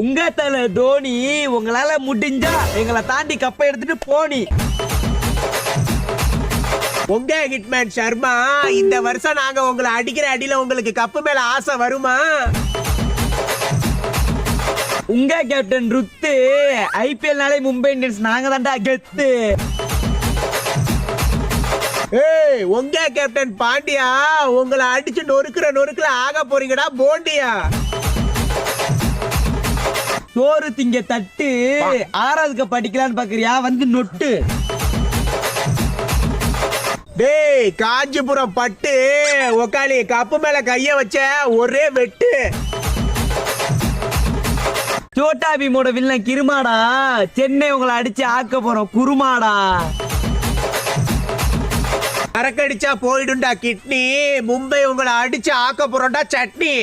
உங்க தல தோனி உங்களால முடிஞ்சா எங்களை தாண்டி கப்பை எடுத்துட்டு போனி. உங்க ஹிட்மேன் சர்மா, இந்த வருஷம் நாங்க உங்களை அடிக்கிற அடியில உங்களுக்கு கப்பு மேல ஆசை வருமா? உங்க கேப்டன் ருத்து, ஐபிஎல் நாளே மும்பை இந்தியன்ஸ் நாங்க தான்டா கெத்து. ஏய், உங்க கேப்டன் பாண்டியா, உங்களை அடிச்சு நொறுக்குல ஆக போறீங்கடா போண்டியா. சோறு திங்க தட்டு, ஆறாவதுக்கு படிக்கலான்னு பாக்குறியா? வந்து நொட்டு. டேய், காஞ்சிபுரம் பட்டு உக்காளி கப்பு மேல கைய வச்ச ஒரே வெட்டு. சோட்டா பீமோட வில்லன் கிருமாடா, சென்னை உங்களை அடிச்சு ஆக்க போறோம் குருமாடா. அரக்கடிச்சா போயிடும்டா கிட்னி, மும்பை உங்களை அடிச்சு ஆக்க போறோம்டா சட்னி.